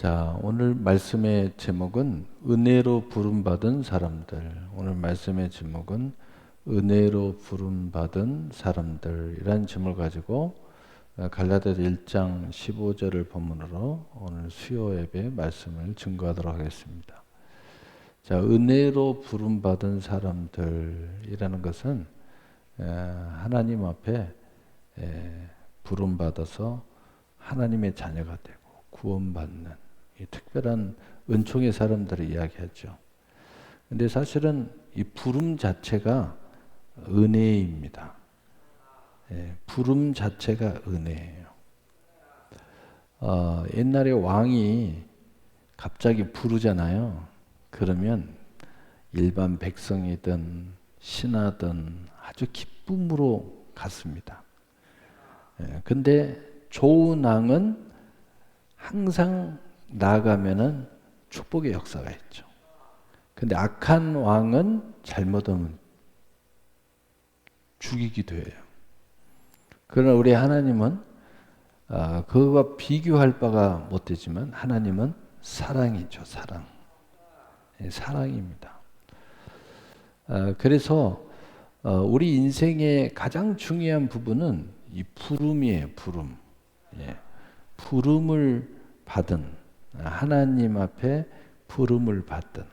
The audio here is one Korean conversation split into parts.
자, 오늘 말씀의 제목은 은혜로 부름받은 사람들. 오늘 말씀의 제목은 은혜로 부름받은 사람들이라는 제목을 가지고 갈라디아서 1장 15절을 본문으로 오늘 수요 예배 말씀을 증거하도록 하겠습니다. 자, 은혜로 부름받은 사람들이라는 것은 하나님 앞에 부름받아서 하나님의 자녀가 되고 구원받는 이 특별한 은총의 사람들을 이야기하죠. 근데 사실은 이 부름 자체가 은혜입니다. 부름 자체가 은혜예요. 옛날에 왕이 갑자기 부르잖아요. 그러면 일반 백성이든 신하든 아주 기쁨으로 갔습니다. 근데 좋은 왕은 항상 나아가면은 축복의 역사가 있죠. 근데 악한 왕은 잘못하면 죽이기도 해요. 그러나 우리 하나님은 그거와 비교할 바가 못 되지만 하나님은 사랑이죠. 사랑. 사랑입니다. 그래서 우리 인생의 가장 중요한 부분은 이 부름이에요. 부름. 부름을 받은 하나님 앞에 부름을 받든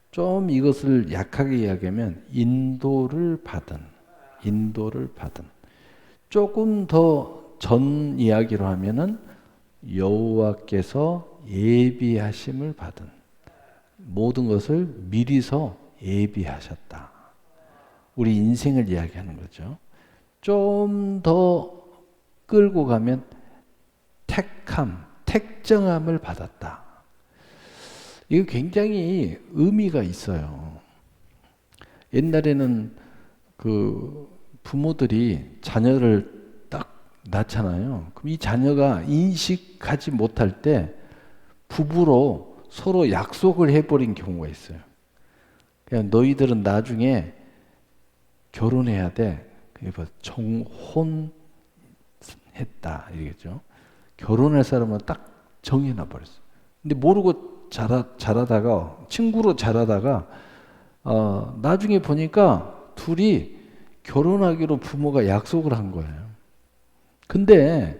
좀 이것을 약하게 이야기하면 인도를 받은 조금 더 전 이야기로 하면은 여호와께서 예비하심을 받은 모든 것을 미리서 예비하셨다. 우리 인생을 이야기하는 거죠. 좀 더 끌고 가면 택정함을 받았다. 이거 굉장히 의미가 있어요. 옛날에는 그 부모들이 자녀를 딱 낳잖아요. 그럼 이 자녀가 인식하지 못할 때 부부로 서로 약속을 해버린 경우가 있어요. 그냥 너희들은 나중에 결혼해야 돼. 정혼했다 이겠죠. 결혼할 사람은 딱 정해놔 버렸어. 근데 모르고 자라다가 친구로 자라다가 나중에 보니까 둘이 결혼하기로 부모가 약속을 한 거예요. 근데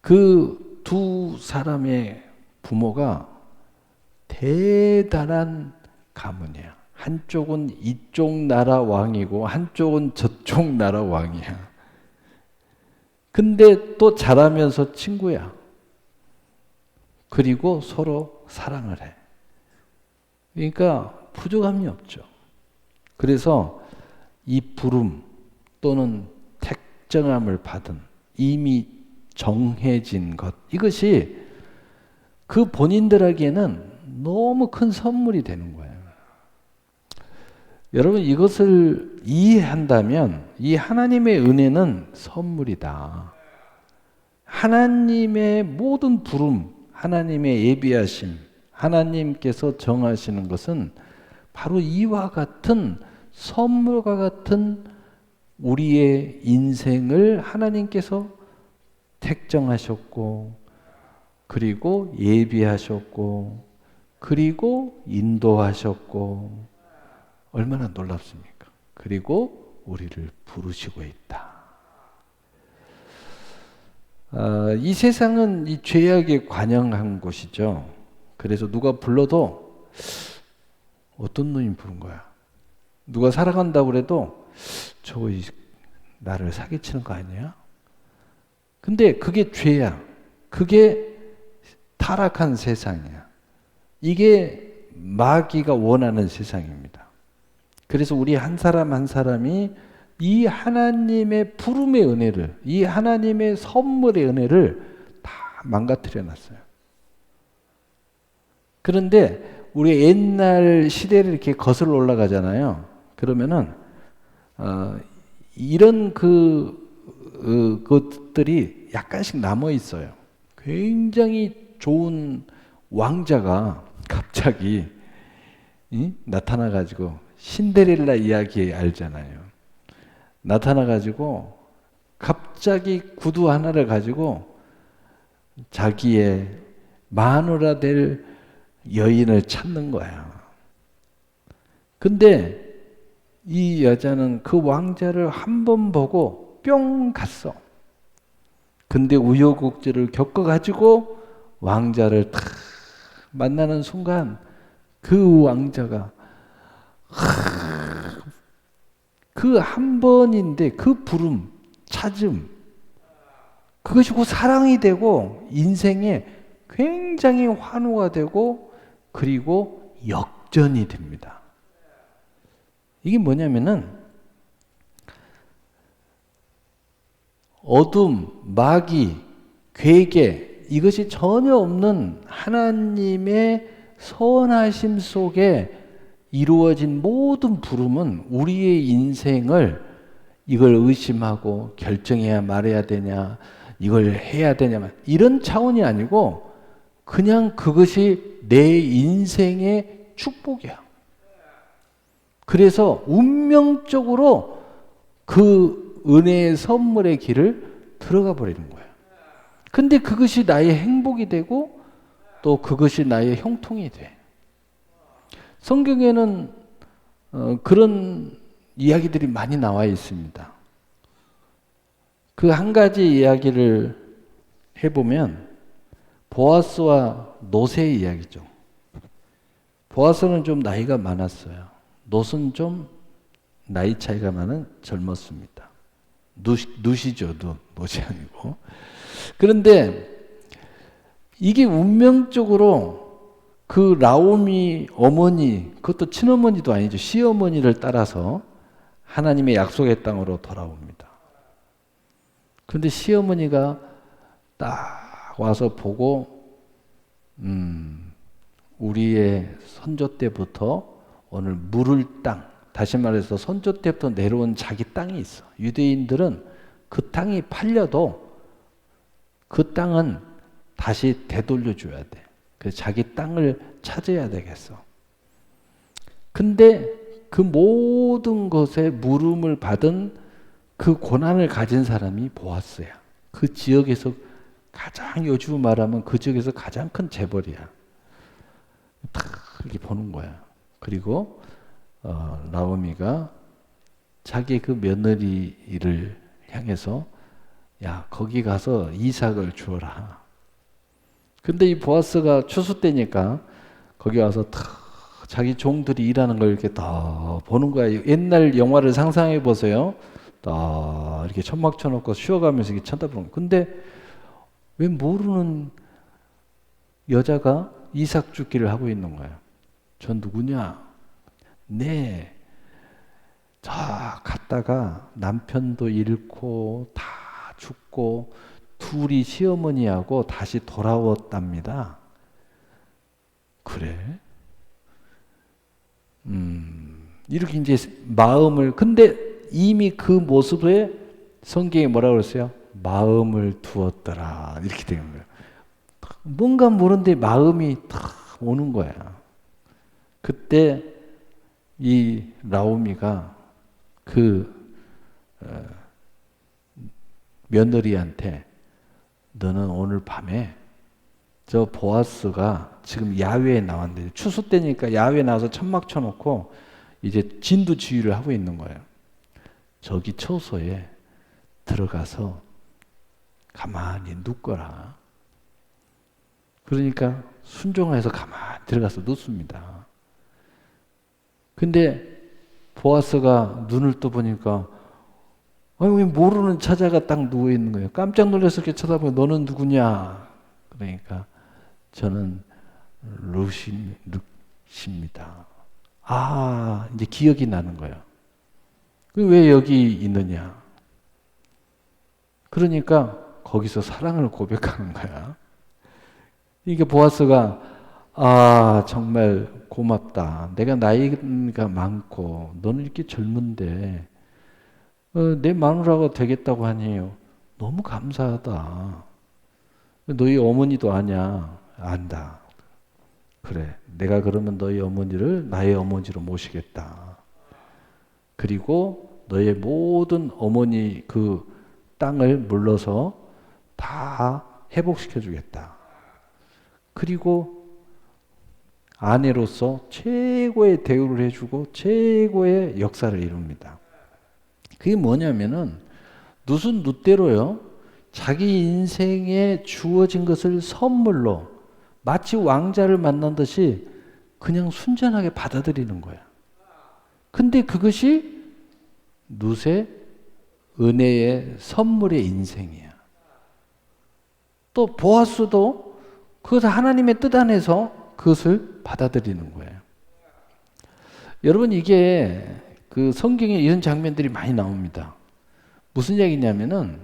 그 두 사람의 부모가 대단한 가문이야. 한쪽은 이쪽 나라 왕이고 한쪽은 저쪽 나라 왕이야. 근데 또 자라면서 친구야. 그리고 서로 사랑을 해. 그러니까 부족함이 없죠. 그래서 이 부름 또는 택정함을 받은 이미 정해진 것, 이것이 그 본인들에게는 너무 큰 선물이 되는 거예요. 여러분, 이것을 이해한다면 이 하나님의 은혜는 선물이다. 하나님의 모든 부름, 하나님의 예비하심, 하나님께서 정하시는 것은 바로 이와 같은 선물과 같은 우리의 인생을 하나님께서 택정하셨고, 그리고 예비하셨고, 그리고 인도하셨고, 얼마나 놀랍습니까? 그리고 우리를 부르시고 있다. 이 세상은 이 죄악에 관영한 곳이죠. 그래서 누가 불러도 어떤 놈이 부른 거야? 누가 살아간다고 그래도 저거 나를 사기치는 거 아니야? 근데 그게 죄야. 그게 타락한 세상이야. 이게 마귀가 원하는 세상입니다. 그래서 우리 한 사람 한 사람이 이 하나님의 부름의 은혜를, 이 하나님의 선물의 은혜를 다 망가뜨려 놨어요. 그런데 우리 옛날 시대를 이렇게 거슬러 올라가잖아요. 그러면은 이런 것들이 약간씩 남아 있어요. 굉장히 좋은 왕자가 갑자기 나타나가지고 신데렐라 이야기 알잖아요. 나타나가지고 갑자기 구두 하나를 가지고 자기의 마누라 될 여인을 찾는 거야. 근데 이 여자는 그 왕자를 한 번 보고 뿅 갔어. 근데 우여곡절을 겪어가지고 왕자를 탁 만나는 순간 그 왕자가 그 한 번인데 그 부름, 찾음, 그것이 곧 사랑이 되고 인생에 굉장히 환호가 되고 그리고 역전이 됩니다. 이게 뭐냐면은 어둠, 마귀, 괴계 이것이 전혀 없는 하나님의 선하심 속에 이루어진 모든 부름은 우리의 인생을 이걸 의심하고 결정해야 말해야 되냐, 이걸 해야 되냐, 이런 차원이 아니고 그냥 그것이 내 인생의 축복이야. 그래서 운명적으로 그 은혜의 선물의 길을 들어가 버리는 거야. 근데 그것이 나의 행복이 되고 또 그것이 나의 형통이 돼. 성경에는 그런 이야기들이 많이 나와 있습니다. 그 한 가지 이야기를 해보면 보아스와 롯의 이야기죠. 보아스는 좀 나이가 많았어요. 롯은 좀 나이 차이가 많은 젊었습니다. 룻이죠, 롯이 아니고. 그런데 이게 운명적으로 그 라오미 어머니, 그것도 친어머니도 아니죠. 시어머니를 따라서 하나님의 약속의 땅으로 돌아옵니다. 그런데 시어머니가 딱 와서 보고 우리의 선조 때부터 오늘 물을 땅, 다시 말해서 선조 때부터 내려온 자기 땅이 있어. 유대인들은 그 땅이 팔려도 그 땅은 다시 되돌려줘야 돼. 그래서 자기 땅을 찾아야 되겠어. 근데 그 모든 것에 물음을 받은 그 고난을 가진 사람이 보아스야. 그 지역에서 가장, 요즘 말하면 그 지역에서 가장 큰 재벌이야. 탁 이렇게 보는 거야. 그리고 나오미가 자기 그 며느리를 향해서 야, 거기 가서 이삭을 주어라. 근데 이 보아스가 추수 때니까 거기 와서 탁 자기 종들이 일하는 걸 이렇게 다 보는 거야. 옛날 영화를 상상해 보세요. 다 이렇게 천막 쳐놓고 쉬어가면서 이렇게 쳐다보는 거야. 근데 왜 모르는 여자가 이삭 죽기를 하고 있는 거야. 저 누구냐? 네. 저 갔다가 남편도 잃고 다 죽고 둘이 시어머니하고 다시 돌아왔답니다. 그래? 이렇게 이제 마음을, 근데 이미 그 모습에 성경이 뭐라고 그랬어요? 마음을 두었더라. 이렇게 되는 거예요. 뭔가 모르는데 마음이 탁 오는 거야. 그때 이 라오미가 그 며느리한테 너는 오늘 밤에 저 보아스가 지금 야외에 나왔는데 추수 때니까 야외에 나와서 천막 쳐놓고 이제 진두지휘를 하고 있는 거예요. 저기 처소에 들어가서 가만히 눕거라. 그러니까 순종해서 가만히 들어가서 눕습니다. 근데 보아스가 눈을 떠보니까 왜 모르는 처자가 딱 누워있는 거예요. 깜짝 놀라서 이렇게 쳐다보고 너는 누구냐? 그러니까 저는 룻입니다. 아, 이제 기억이 나는 거예요. 왜 여기 있느냐? 그러니까 거기서 사랑을 고백하는 거야. 이게 보아스가 아, 정말 고맙다. 내가 나이가 많고 너는 이렇게 젊은데 내 마누라가 되겠다고 하니 너무 감사하다. 너희 어머니도 아냐? 안다. 그래, 내가 그러면 너희 어머니를 나의 어머니로 모시겠다. 그리고 너의 모든 어머니 그 땅을 물러서 다 회복시켜 주겠다. 그리고 아내로서 최고의 대우를 해주고 최고의 역사를 이룹니다. 그게 뭐냐면은 룻은 룻대로요. 자기 인생에 주어진 것을 선물로 마치 왕자를 만난 듯이 그냥 순전하게 받아들이는 거야. 근데 그것이 룻의 은혜의 선물의 인생이야. 또 보아스도 그것을 하나님의 뜻 안에서 그것을 받아들이는 거예요. 여러분 이게 그 성경에 이런 장면들이 많이 나옵니다. 무슨 얘기냐면은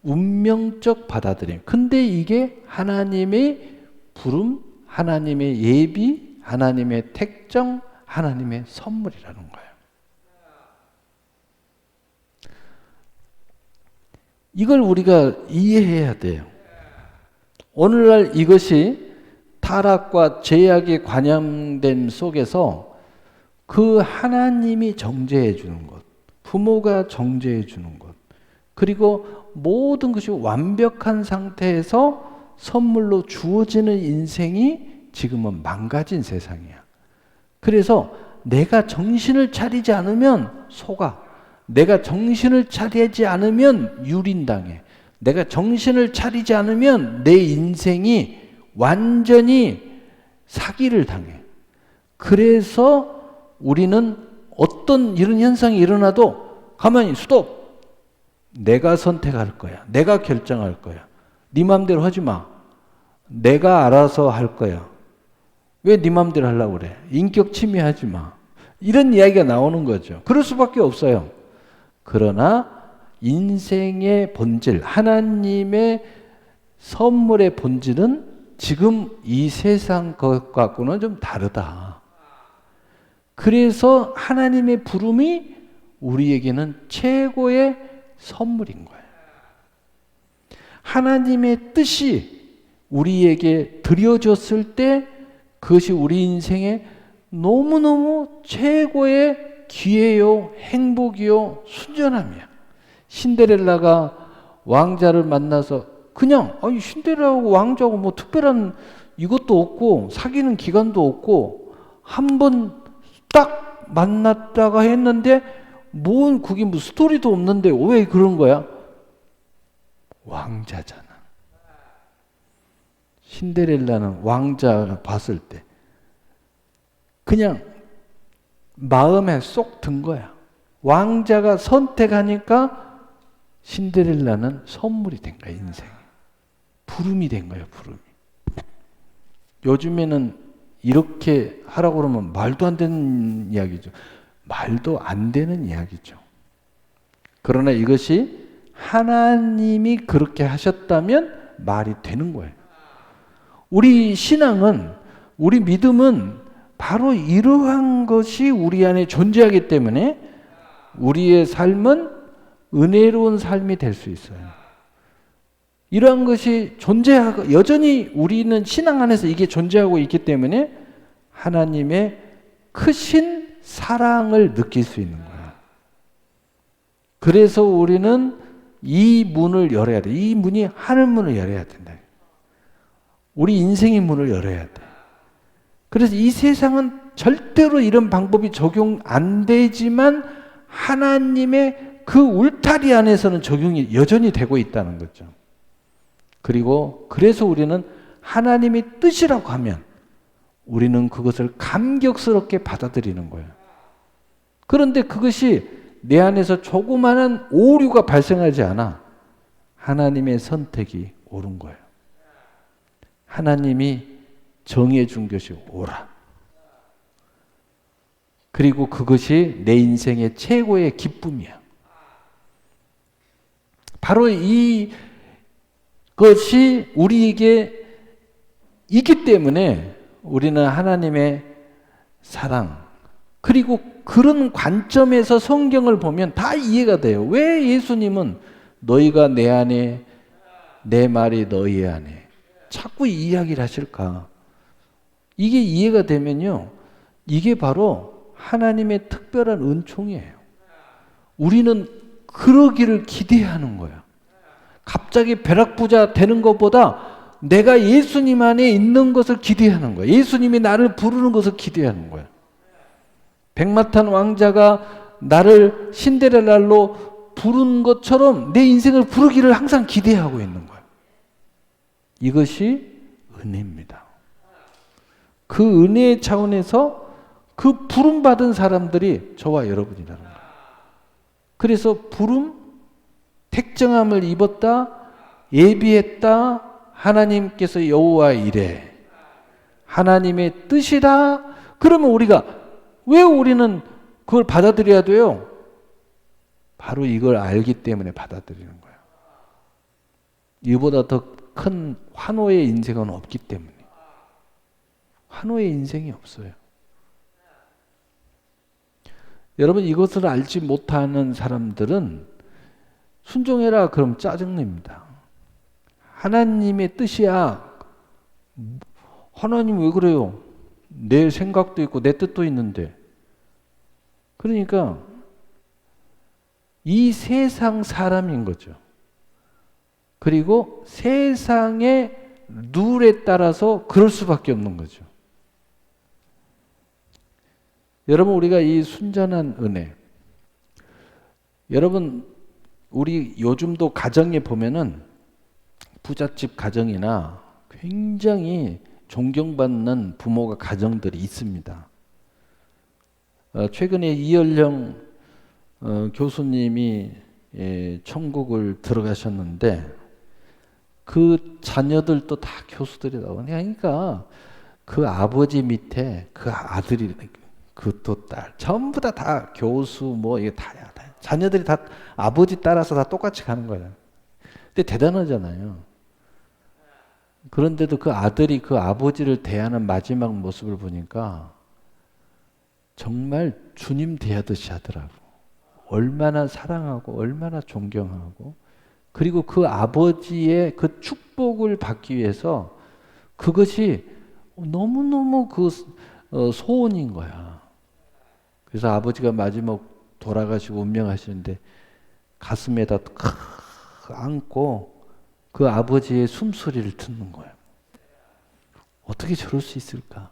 운명적 받아들임. 근데 이게 하나님의 부름, 하나님의 예비, 하나님의 택정, 하나님의 선물이라는 거예요. 이걸 우리가 이해해야 돼요. 오늘날 이것이 타락과 죄악의 관념됨 속에서 그 하나님이 정죄해 주는 것, 부모가 정죄해 주는 것, 그리고 모든 것이 완벽한 상태에서 선물로 주어지는 인생이 지금은 망가진 세상이야. 그래서 내가 정신을 차리지 않으면 속아. 내가 정신을 차리지 않으면 유린당해. 내가 정신을 차리지 않으면 내 인생이 완전히 사기를 당해. 그래서 우리는 어떤 이런 현상이 일어나도 가만히 스톱. 내가 선택할 거야. 내가 결정할 거야. 네 맘대로 하지 마. 내가 알아서 할 거야. 왜 네 맘대로 하려고 그래? 인격 침해하지 마. 이런 이야기가 나오는 거죠. 그럴 수밖에 없어요. 그러나 인생의 본질, 하나님의 선물의 본질은 지금 이 세상 것과는 좀 다르다. 그래서 하나님의 부름이 우리에게는 최고의 선물인 거예요. 하나님의 뜻이 우리에게 드려졌을 때 그것이 우리 인생에 너무너무 최고의 기회요, 행복이요, 순전함이야. 신데렐라가 왕자를 만나서 그냥 아니 신데렐라하고 왕자하고 뭐 특별한 이것도 없고 사귀는 기간도 없고 한 번 딱 만났다가 했는데 뭔 그게 뭐 스토리도 없는데 왜 그런 거야? 왕자잖아. 신데렐라는 왕자 봤을 때 그냥 마음에 쏙 든 거야. 왕자가 선택하니까 신데렐라는 선물이 된 거야, 인생에. 부름이 된 거야, 부름이. 요즘에는 이렇게 하라고 그러면 말도 안 되는 이야기죠. 말도 안 되는 이야기죠. 그러나 이것이 하나님이 그렇게 하셨다면 말이 되는 거예요. 우리 신앙은, 우리 믿음은 바로 이러한 것이 우리 안에 존재하기 때문에 우리의 삶은 은혜로운 삶이 될 수 있어요. 이러한 것이 존재하고 여전히 우리는 신앙 안에서 이게 존재하고 있기 때문에 하나님의 크신 사랑을 느낄 수 있는 거예요. 그래서 우리는 이 문을 열어야 돼. 이 문이 하늘 문을 열어야 된다. 우리 인생의 문을 열어야 돼. 그래서 이 세상은 절대로 이런 방법이 적용 안 되지만 하나님의 그 울타리 안에서는 적용이 여전히 되고 있다는 거죠. 그리고 그래서 우리는 하나님의 뜻이라고 하면 우리는 그것을 감격스럽게 받아들이는 거예요. 그런데 그것이 내 안에서 조그마한 오류가 발생하지 않아. 하나님의 선택이 옳은 거예요. 하나님이 정해준 것이 옳아. 그리고 그것이 내 인생의 최고의 기쁨이야. 바로 이것이 우리에게 있기 때문에 우리는 하나님의 사랑, 그리고 그런 관점에서 성경을 보면 다 이해가 돼요. 왜 예수님은 너희가 내 안에, 내 말이 너희 안에 자꾸 이 이야기를 하실까? 이게 이해가 되면요, 이게 바로 하나님의 특별한 은총이에요. 우리는 그러기를 기대하는 거야. 갑자기 벼락부자 되는 것보다 내가 예수님 안에 있는 것을 기대하는 거야. 예수님이 나를 부르는 것을 기대하는 거야. 백마탄 왕자가 나를 신데렐라로 부른 것처럼 내 인생을 부르기를 항상 기대하고 있는 거야. 이것이 은혜입니다. 그 은혜의 차원에서 그 부름받은 사람들이 저와 여러분이라는 거예요. 그래서 부름, 택정함을 입었다, 예비했다, 하나님께서 여호와 이래, 하나님의 뜻이라. 그러면 왜 우리는 그걸 받아들여야 돼요? 바로 이걸 알기 때문에 받아들이는 거예요. 이보다 더 큰 환호의 인생은 없기 때문에. 환호의 인생이 없어요. 여러분, 이것을 알지 못하는 사람들은 순종해라 그럼 짜증냅니다. 하나님의 뜻이야. 하나님 왜 그래요? 내 생각도 있고 내 뜻도 있는데. 그러니까 이 세상 사람인 거죠. 그리고 세상의 룰에 따라서 그럴 수밖에 없는 거죠. 여러분, 우리가 이 순전한 은혜, 여러분 우리 요즘도 가정에 보면은 부잣집 가정이나 굉장히 존경받는 부모가 가정들이 있습니다. 최근에 이열령 교수님이 천국을 들어가셨는데 그 자녀들도 다 교수들이 나오네. 그러니까 그 아버지 밑에 그 아들이 그 또 딸 전부 다 교수 뭐 이게 다야. 자녀들이 다 아버지 따라서 다 똑같이 가는 거예요. 근데 대단하잖아요. 그런데도 그 아들이 그 아버지를 대하는 마지막 모습을 보니까 정말 주님 대하듯이 하더라고. 얼마나 사랑하고 얼마나 존경하고, 그리고 그 아버지의 그 축복을 받기 위해서 그것이 너무너무 소원인 거야. 그래서 아버지가 마지막 돌아가시고 운명하시는데 가슴에다 안고 그 아버지의 숨소리를 듣는 거예요. 어떻게 저럴 수 있을까?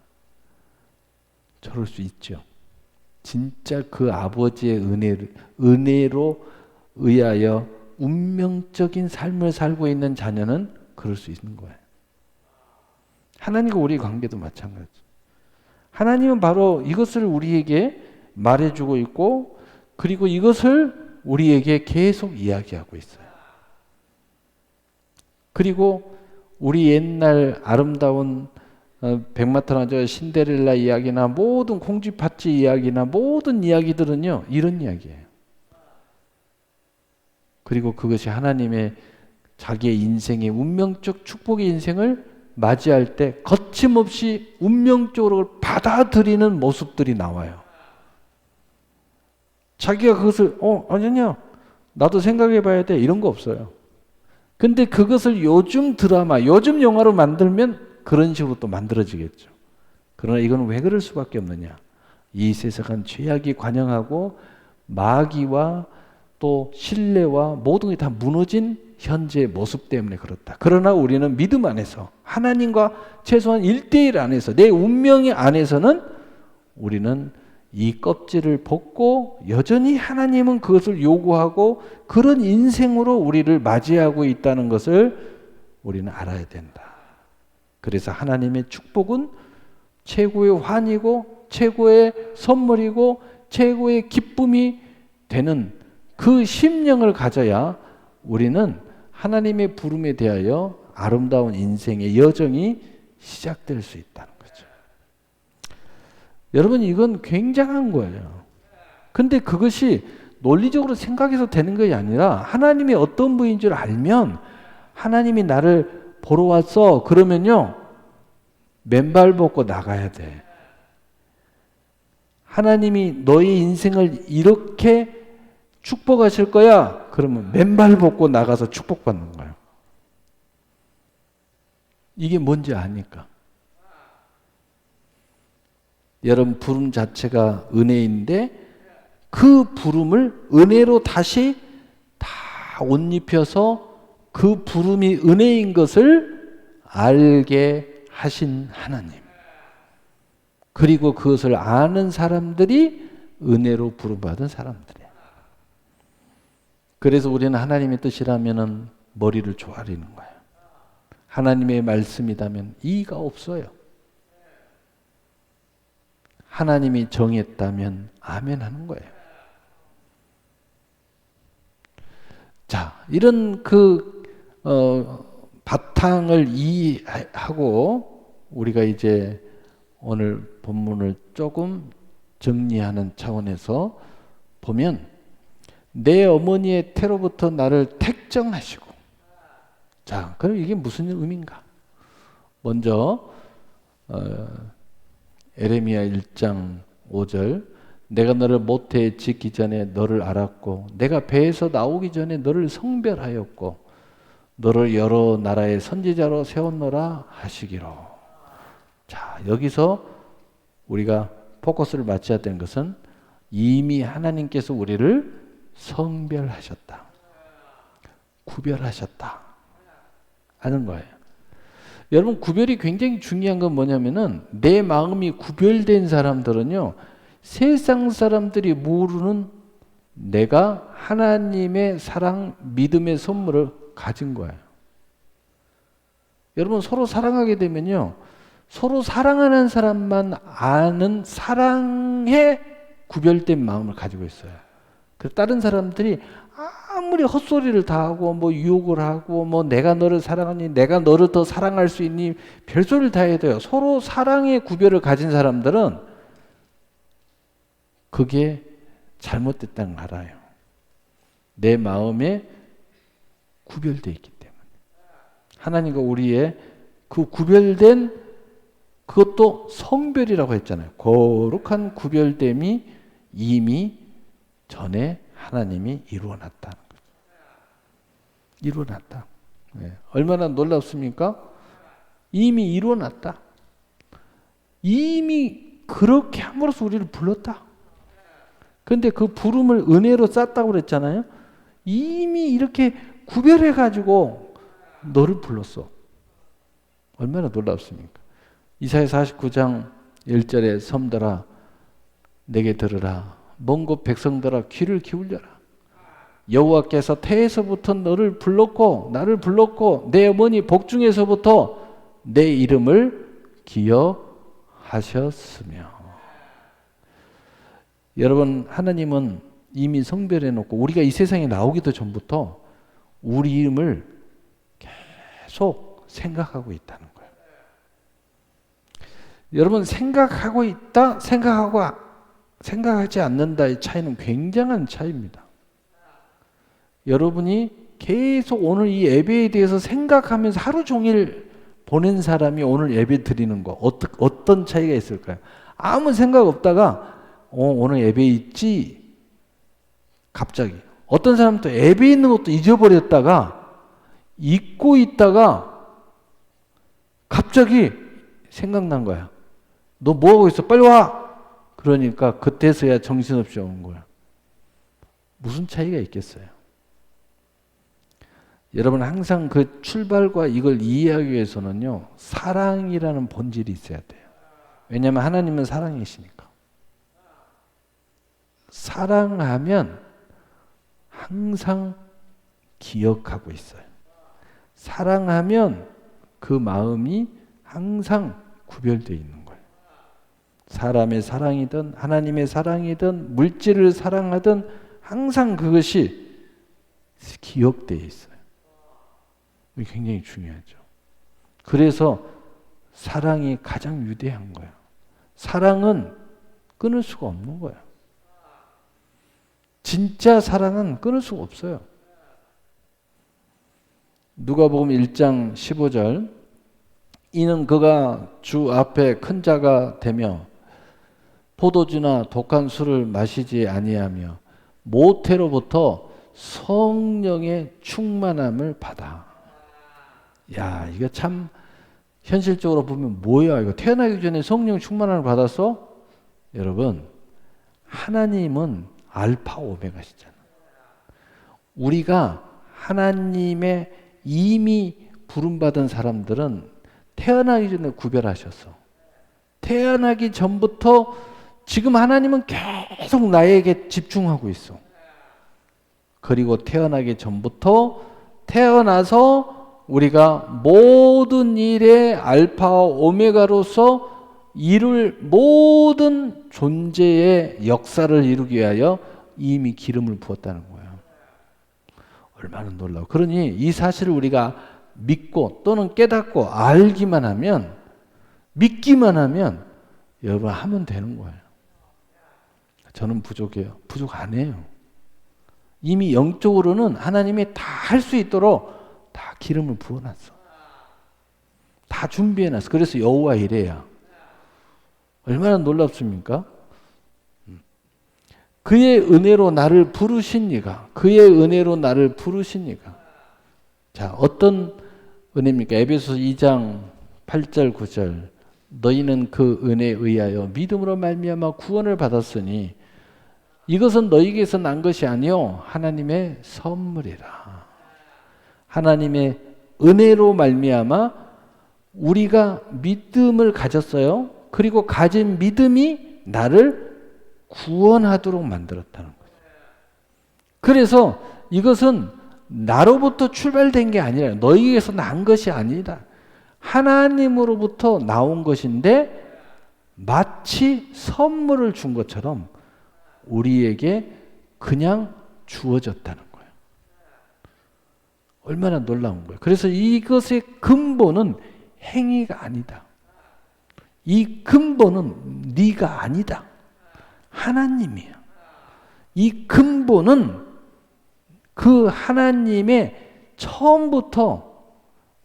저럴 수 있죠. 진짜 그 아버지의 은혜로 의하여 운명적인 삶을 살고 있는 자녀는 그럴 수 있는 거예요. 하나님과 우리의 관계도 마찬가지. 하나님은 바로 이것을 우리에게 말해주고 있고, 그리고 이것을 우리에게 계속 이야기하고 있어요. 그리고 우리 옛날 아름다운 백마탄 왕자 신데렐라 이야기나 모든 공주파티 이야기나 모든 이야기들은요, 이런 이야기예요. 그리고 그것이 하나님의 자기의 인생의 운명적 축복의 인생을 맞이할 때 거침없이 운명적으로 받아들이는 모습들이 나와요. 자기가 그것을 아니냐, 나도 생각해 봐야 돼, 이런 거 없어요. 근데 그것을 요즘 드라마, 요즘 영화로 만들면 그런 식으로 또 만들어지겠죠. 그러나 이건 왜 그럴 수밖에 없느냐, 이 세상은 죄악이 관영하고 마귀와 또 신뢰와 모든 게 다 무너진 현재의 모습 때문에 그렇다. 그러나 우리는 믿음 안에서, 하나님과 최소한 1대1 안에서, 내 운명의 안에서는 우리는 이 껍질을 벗고 여전히 하나님은 그것을 요구하고 그런 인생으로 우리를 맞이하고 있다는 것을 우리는 알아야 된다. 그래서 하나님의 축복은 최고의 환이고 최고의 선물이고 최고의 기쁨이 되는 그 심령을 가져야 우리는 하나님의 부름에 대하여 아름다운 인생의 여정이 시작될 수 있다는 거죠. 여러분, 이건 굉장한 거예요. 근데 그것이 논리적으로 생각해서 되는 것이 아니라 하나님이 어떤 분인 줄 알면, 하나님이 나를 보러 왔어 그러면요, 맨발 벗고 나가야 돼. 하나님이 너의 인생을 이렇게 축복하실 거야 그러면 맨발 벗고 나가서 축복받는 거예요. 이게 뭔지 아니까. 여러분, 부름 자체가 은혜인데 그 부름을 은혜로 다시 다 옷 입혀서 그 부름이 은혜인 것을 알게 하신 하나님. 그리고 그것을 아는 사람들이 은혜로 부름받은 사람들이에요. 그래서 우리는 하나님의 뜻이라면 머리를 조아리는 거예요. 하나님의 말씀이라면 이의가 없어요. 하나님이 정했다면 아멘 하는 거예요. 자, 이런 바탕을 이해하고 우리가 이제 오늘 본문을 조금 정리하는 차원에서 보면 내 어머니의 태로부터 나를 택정하시고, 자, 그럼 이게 무슨 의미인가? 먼저 에레미야 1장 5절, 내가 너를 모태에 짓기 전에 너를 알았고 내가 배에서 나오기 전에 너를 성별하였고 너를 여러 나라의 선지자로 세웠노라 하시기로. 자, 여기서 우리가 포커스를 맞춰야 되는 것은 이미 하나님께서 우리를 성별하셨다, 구별하셨다 하는 거예요. 여러분, 구별이 굉장히 중요한 건 뭐냐면은 내 마음이 구별된 사람들은요, 세상 사람들이 모르는 내가 하나님의 사랑, 믿음의 선물을 가진 거예요. 여러분, 서로 사랑하게 되면요, 서로 사랑하는 사람만 아는 사랑에 구별된 마음을 가지고 있어요. 그래서 다른 사람들이 아무리 헛소리를 다 하고 뭐 유혹을 하고 뭐 내가 너를 사랑하니, 내가 너를 더 사랑할 수 있니, 별소리를 다 해야 돼요. 서로 사랑의 구별을 가진 사람들은 그게 잘못됐다는 걸 알아요. 내 마음에 구별되어 있기 때문에. 하나님과 우리의 그 구별된, 그것도 성별이라고 했잖아요. 거룩한 구별됨이 이미 전에 하나님이 이루어놨다는 거죠. 이루어놨다. 네. 얼마나 놀랍습니까? 이미 이루어놨다. 이미 그렇게 함으로써 우리를 불렀다. 그런데 그 부름을 은혜로 쌌다고 그랬잖아요. 이미 이렇게 구별해가지고 너를 불렀어. 얼마나 놀랍습니까? 이사야 49장 1절에 섬들아 내게 들으라, 먼 곳 백성들아 귀를 기울여라. 여호와께서 태에서부터 너를 불렀고 나를 불렀고 내 어머니 복중에서부터 내 이름을 기억하셨으며. 여러분, 하나님은 이미 성별해 놓고 우리가 이 세상에 나오기도 전부터 우리 이름을 계속 생각하고 있다는 거예요. 여러분, 생각하고 있다, 생각하지 않는다의 차이는 굉장한 차이입니다. 여러분이 계속 오늘 이 예배에 대해서 생각하면서 하루 종일 보낸 사람이 오늘 예배 드리는 거 어떤 차이가 있을까요? 아무 생각 없다가 오늘 예배 있지? 갑자기. 어떤 사람은 또 예배 있는 것도 잊어버렸다가 잊고 있다가 갑자기 생각난 거야. 너 뭐하고 있어? 빨리 와! 그러니까 그때서야 정신없이 오는 거야. 무슨 차이가 있겠어요? 여러분, 항상 그 출발과 이걸 이해하기 위해서는요, 사랑이라는 본질이 있어야 돼요. 왜냐하면 하나님은 사랑이시니까. 사랑하면 항상 기억하고 있어요. 사랑하면 그 마음이 항상 구별되어 있는 거예요. 사람의 사랑이든 하나님의 사랑이든 물질을 사랑하든 항상 그것이 기억되어 있어요. 이게 굉장히 중요하죠. 그래서 사랑이 가장 위대한 거예요. 사랑은 끊을 수가 없는 거예요. 진짜 사랑은 끊을 수가 없어요. 누가복음 1장 15절, 이는 그가 주 앞에 큰 자가 되며 포도주나 독한 술을 마시지 아니하며 모태로부터 성령의 충만함을 받아. 야, 이거 참 현실적으로 보면 뭐야, 이거 태어나기 전에 성령 충만함을 받았어? 여러분, 하나님은 알파 오메가시잖아. 우리가 하나님의 이미 부름받은 사람들은 태어나기 전에 구별하셨어. 태어나기 전부터 지금 하나님은 계속 나에게 집중하고 있어. 그리고 태어나기 전부터 태어나서 우리가 모든 일의 알파와 오메가로서 이룰 모든 존재의 역사를 이루기 위하여 이미 기름을 부었다는 거예요. 얼마나 놀라워. 그러니 이 사실을 우리가 믿고 또는 깨닫고 알기만 하면, 믿기만 하면 여러분 하면 되는 거예요. 저는 부족해요. 부족 안 해요. 이미 영적으로는 하나님이 다 할 수 있도록 다 기름을 부어놨어. 다 준비해놨어. 그래서 여호와 이레야. 얼마나 놀랍습니까? 그의 은혜로 나를 부르신 이가, 그의 은혜로 나를 부르신 이가. 자, 어떤 은혜입니까? 에베소서 2장 8절 9절. 너희는 그 은혜에 의하여 믿음으로 말미암아 구원을 받았으니 이것은 너희에게서 난 것이 아니요 하나님의 선물이라. 하나님의 은혜로 말미암아 우리가 믿음을 가졌어요. 그리고 가진 믿음이 나를 구원하도록 만들었다는 거죠. 그래서 이것은 나로부터 출발된 게 아니라, 너희에게서 난 것이 아니다. 하나님으로부터 나온 것인데 마치 선물을 준 것처럼 우리에게 그냥 주어졌다는 거예요. 얼마나 놀라운 거예요. 그래서 이것의 근본은 행위가 아니다. 이 근본은 네가 아니다. 하나님이야. 이 근본은 그 하나님의 처음부터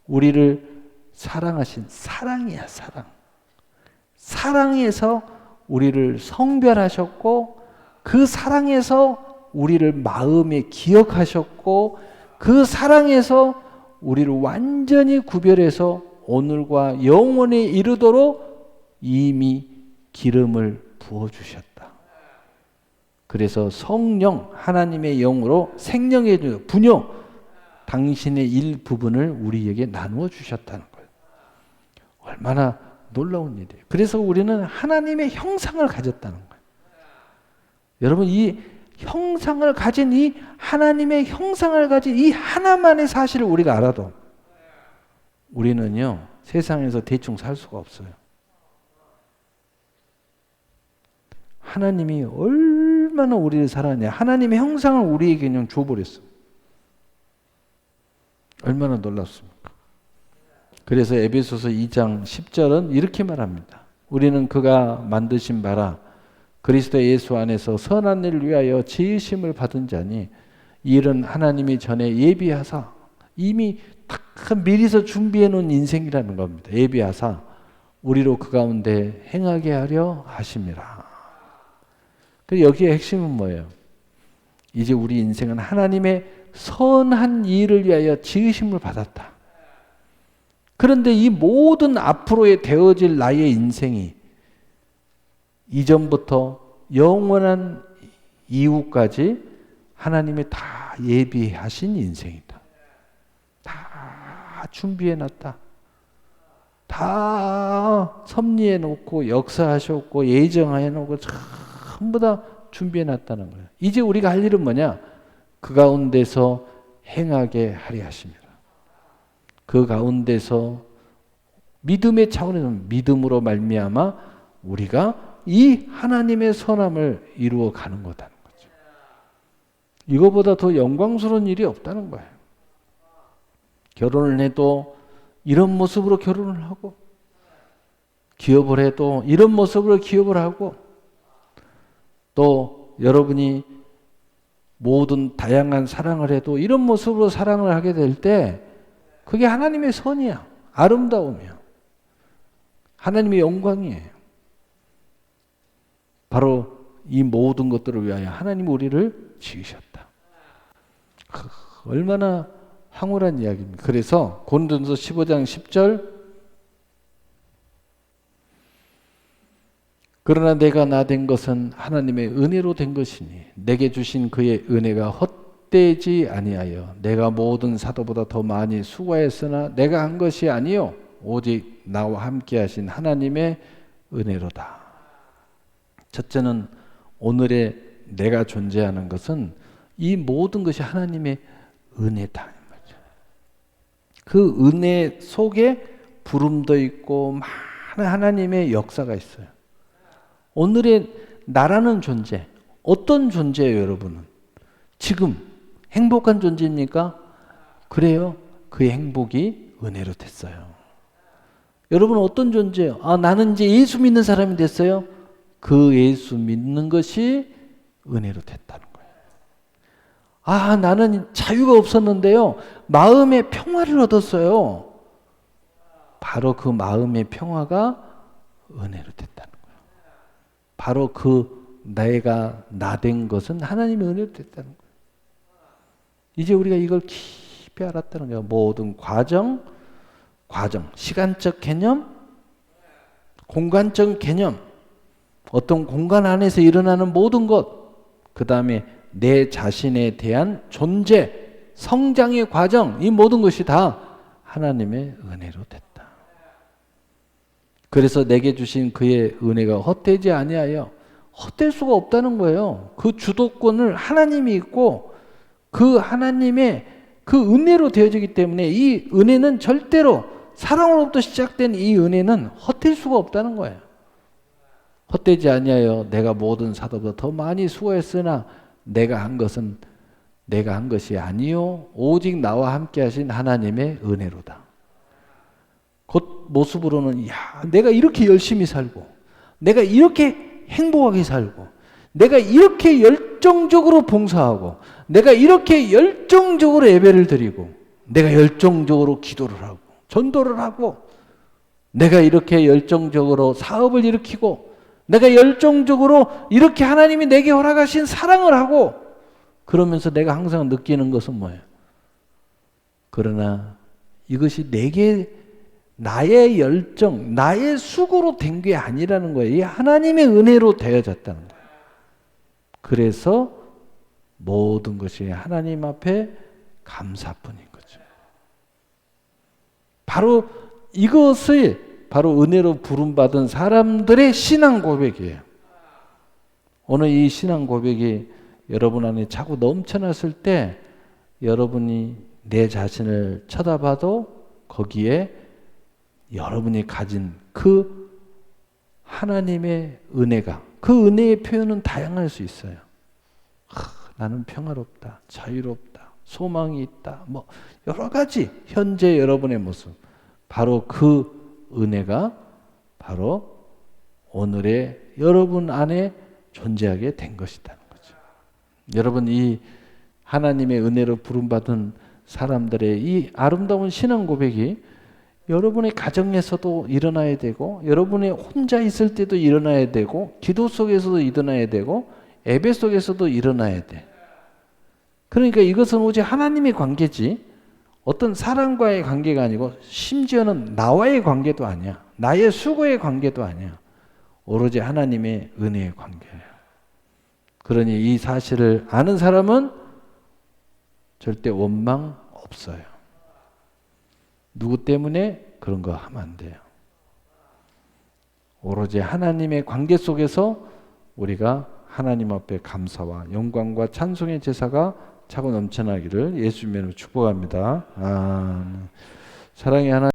우리를 사랑하신 사랑이야, 사랑. 사랑에서 우리를 성별하셨고, 그 사랑에서 우리를 마음에 기억하셨고, 그 사랑에서 우리를 완전히 구별해서 오늘과 영원에 이르도록 이미 기름을 부어주셨다. 그래서 성령, 하나님의 영으로 생명의 분요, 당신의 일부분을 우리에게 나누어 주셨다는 거예요. 얼마나 놀라운 일이에요. 그래서 우리는 하나님의 형상을 가졌다는 거예요. 여러분, 이 형상을 가진, 이 하나님의 형상을 가진 이 하나만의 사실을 우리가 알아도 우리는요, 세상에서 대충 살 수가 없어요. 하나님이 얼마나 우리를 사랑하냐. 하나님의 형상을 우리에게 그냥 줘버렸어. 얼마나 놀랍습니까? 그래서 에베소서 2장 10절은 이렇게 말합니다. 우리는 그가 만드신 바라 그리스도 예수 안에서 선한 일을 위하여 지으심을 받은 자니, 이 일은 하나님이 전에 예비하사, 이미 딱 미리서 준비해 놓은 인생이라는 겁니다. 예비하사 우리로 그 가운데 행하게 하려 하심이라. 여기에 핵심은 뭐예요? 이제 우리 인생은 하나님의 선한 일을 위하여 지으심을 받았다. 그런데 이 모든 앞으로의 되어질 나의 인생이 이전부터 영원한 이후까지 하나님이 다 예비하신 인생이다. 다 준비해놨다. 다 섭리해놓고 역사하셨고 예정해놓고 전부 다 준비해놨다는 거예요. 이제 우리가 할 일은 뭐냐? 그 가운데서 행하게 하려 하십니다. 그 가운데서 믿음의 차원에서 믿음으로 말미암아 우리가 이 하나님의 선함을 이루어 가는 거다는 거죠. 이거보다 더 영광스러운 일이 없다는 거예요. 결혼을 해도 이런 모습으로 결혼을 하고, 기업을 해도 이런 모습으로 기업을 하고, 또 여러분이 모든 다양한 사랑을 해도 이런 모습으로 사랑을 하게 될 때 그게 하나님의 선이야. 아름다움이야. 하나님의 영광이에요. 바로 이 모든 것들을 위하여 하나님이 우리를 지으셨다. 얼마나 황홀한 이야기입니다. 그래서 고린도전서 15장 10절, 그러나 내가 나 된 것은 하나님의 은혜로 된 것이니 내게 주신 그의 은혜가 헛되지 아니하여 내가 모든 사도보다 더 많이 수고하였으나 내가 한 것이 아니요 오직 나와 함께 하신 하나님의 은혜로다. 첫째는 오늘의 내가 존재하는 것은 이 모든 것이 하나님의 은혜다. 그 은혜 속에 부름도 있고 많은 하나님의 역사가 있어요. 오늘의 나라는 존재, 어떤 존재예요, 여러분은? 지금 행복한 존재입니까? 그래요. 그 행복이 은혜로 됐어요. 여러분은 어떤 존재예요? 나는 이제 예수 믿는 사람이 됐어요. 그 예수 믿는 것이 은혜로 됐다는 거예요. 나는 자유가 없었는데요. 마음의 평화를 얻었어요. 바로 그 마음의 평화가 은혜로 됐다는 거예요. 바로 그 내가 나 된 것은 하나님의 은혜로 됐다는 거예요. 이제 우리가 이걸 깊이 알았다는 거예요. 모든 과정, 시간적 개념, 공간적 개념, 어떤 공간 안에서 일어나는 모든 것, 그 다음에 내 자신에 대한 존재, 성장의 과정, 이 모든 것이 다 하나님의 은혜로 됐다. 그래서 내게 주신 그의 은혜가 헛되지 아니하여, 헛될 수가 없다는 거예요. 그 주도권을 하나님이 있고 그 하나님의 그 은혜로 되어지기 때문에 이 은혜는 절대로 사랑으로부터 시작된 이 은혜는 헛될 수가 없다는 거예요. 헛되지 아니하여 내가 모든 사도보다 더 많이 수고했으나 내가 한 것이 아니요 오직 나와 함께 하신 하나님의 은혜로다. 그 모습으로는 내가 이렇게 열심히 살고 내가 이렇게 행복하게 살고 내가 이렇게 열정적으로 봉사하고 내가 이렇게 열정적으로 예배를 드리고 내가 열정적으로 기도를 하고 전도를 하고 내가 이렇게 열정적으로 사업을 일으키고 내가 열정적으로 이렇게 하나님이 내게 허락하신 사랑을 하고 그러면서 내가 항상 느끼는 것은 뭐예요? 그러나 이것이 내게 나의 열정, 나의 수고로 된 게 아니라는 거예요. 이 하나님의 은혜로 되어졌다는 거예요. 그래서 모든 것이 하나님 앞에 감사뿐인 거죠. 바로 이것을 바로 은혜로 부름받은 사람들의 신앙 고백이에요. 오늘 이 신앙 고백이 여러분 안에 자꾸 넘쳐났을 때 여러분이 내 자신을 쳐다봐도 거기에 여러분이 가진 그 하나님의 은혜가 그 은혜의 표현은 다양할 수 있어요. 나는 평화롭다, 자유롭다, 소망이 있다, 뭐 여러 가지 현재 여러분의 모습 바로 그 은혜가 바로 오늘의 여러분 안에 존재하게 된 것이라는 거죠. 여러분 이 하나님의 은혜로 부름받은 사람들의 이 아름다운 신앙 고백이 여러분의 가정에서도 일어나야 되고 여러분이 혼자 있을 때도 일어나야 되고 기도 속에서도 일어나야 되고 예배 속에서도 일어나야 돼. 그러니까 이것은 오직 하나님의 관계지 어떤 사람과의 관계가 아니고 심지어는 나와의 관계도 아니야. 나의 수고의 관계도 아니야. 오로지 하나님의 은혜의 관계예요. 그러니 이 사실을 아는 사람은 절대 원망 없어요. 누구 때문에 그런 거 하면 안 돼요. 오로지 하나님의 관계 속에서 우리가 하나님 앞에 감사와 영광과 찬송의 제사가 차고 넘쳐나기를 예수 이름으로 축복합니다. 사랑의 하나님